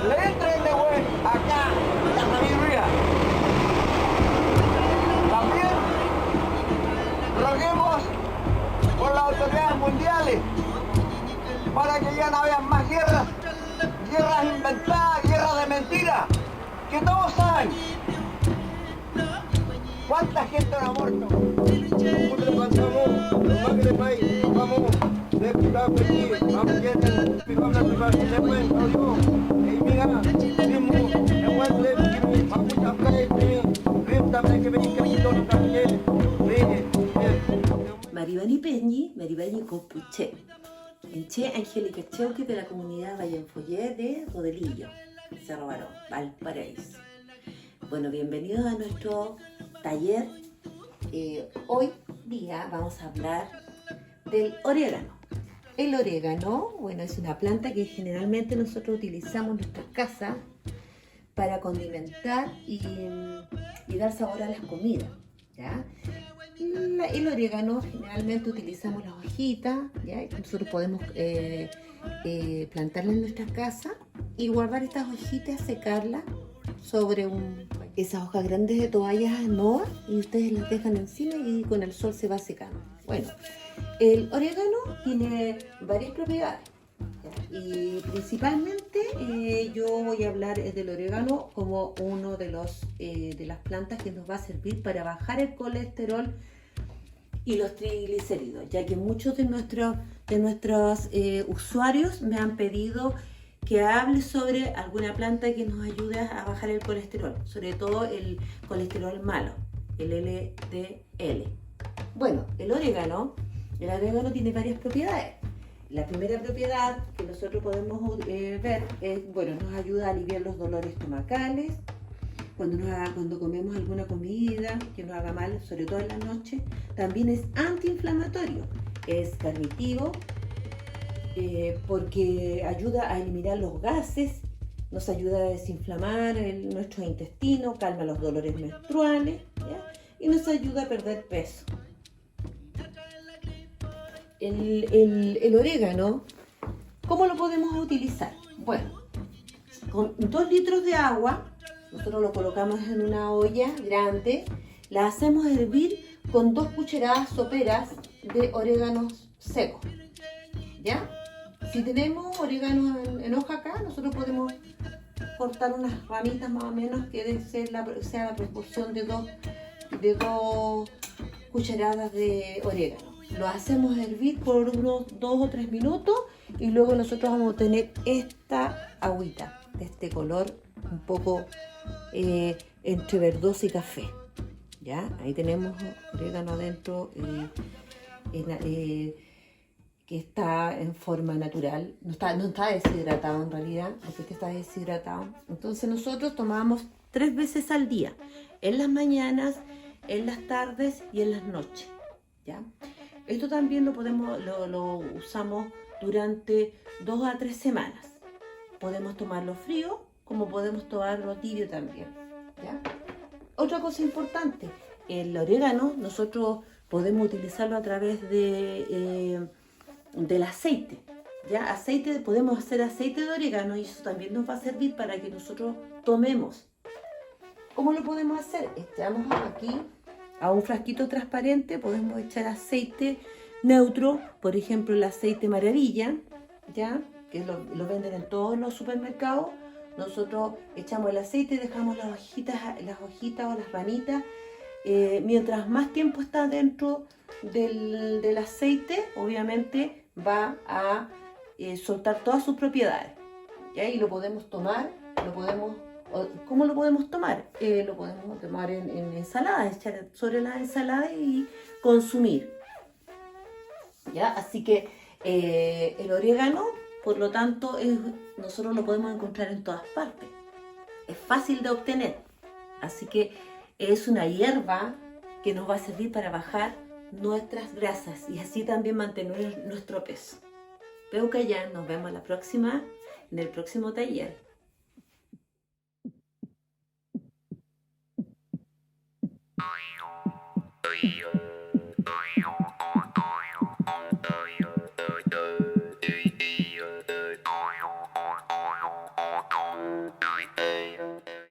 le entren de güey acá la sabiduría. También roguemos por las autoridades mundiales para que ya no haya más guerras, guerras inventadas, guerras de mentiras, que todos saben cuánta gente ha muerto. Maribani Peñi, Maribani Copuche. Enche Angélica Cheuque de la comunidad Vallenfollé de Rodelillo, Cerro Barón, Valparaíso. Bueno, bienvenidos a nuestro taller. Hoy día vamos a hablar del orégano. El orégano, bueno, es una planta que generalmente nosotros utilizamos en nuestras casas para condimentar y dar sabor a las comidas, ¿ya? El orégano generalmente utilizamos las hojitas, ¿ya? Nosotros podemos plantarlas en nuestra casa y guardar estas hojitas, secarlas sobre esas hojas grandes de toallas nuevas y ustedes las dejan encima y con el sol se va secando. Bueno, el orégano tiene varias propiedades, ¿ya? Y principalmente yo voy a hablar del orégano como uno de las plantas que nos va a servir para bajar el colesterol y los triglicéridos, ya que muchos de nuestros usuarios me han pedido que hable sobre alguna planta que nos ayude a bajar el colesterol, sobre todo el colesterol malo, el LDL. Bueno, el orégano tiene varias propiedades. La primera propiedad que nosotros podemos ver es, bueno, nos ayuda a aliviar los dolores estomacales, cuando comemos alguna comida que nos haga mal, sobre todo en la noche. También es antiinflamatorio, es carnitivo, porque ayuda a eliminar los gases, nos ayuda a desinflamar nuestro intestino, calma los dolores menstruales, ¿ya? Y nos ayuda a perder peso. El orégano, ¿cómo lo podemos utilizar? Bueno, con 2 litros de agua, nosotros lo colocamos en una olla grande, la hacemos hervir con 2 cucharadas soperas de oréganos secos, ¿ya? Si tenemos orégano en hoja acá, nosotros podemos cortar unas ramitas más o menos que sea la proporción de 2 cucharadas de orégano. Lo hacemos hervir por unos 2 o 3 minutos y luego nosotros vamos a tener esta agüita de este color un poco entre verdoso y café, ¿ya? Ahí tenemos orégano adentro que está en forma natural, no está deshidratado en realidad, porque este está deshidratado. Entonces nosotros tomamos 3 veces al día, en las mañanas, en las tardes y en las noches, ¿ya? Esto también lo usamos durante 2 a 3 semanas. Podemos tomarlo frío, como podemos tomarlo tibio también, ¿ya? Otra cosa importante, el orégano nosotros podemos utilizarlo a través del aceite, ¿ya? Podemos hacer aceite de orégano y eso también nos va a servir para que nosotros tomemos. ¿Cómo lo podemos hacer? Echamos aquí a un frasquito transparente, podemos echar aceite neutro, por ejemplo el aceite Maravilla, ¿ya? Que lo venden en todos los supermercados. Nosotros echamos el aceite y dejamos las hojitas o las ramitas. Mientras más tiempo está dentro del aceite, obviamente va a soltar todas sus propiedades, ¿ya? Y lo podemos tomar, ¿cómo lo podemos tomar? Lo podemos tomar en ensaladas, echar sobre las ensaladas y consumir, ¿ya? Así que el orégano, por lo tanto, nosotros lo podemos encontrar en todas partes. Es fácil de obtener, así que es una hierba que nos va a servir para bajar nuestras grasas y así también mantener nuestro peso. Peucayán, nos vemos en el próximo taller.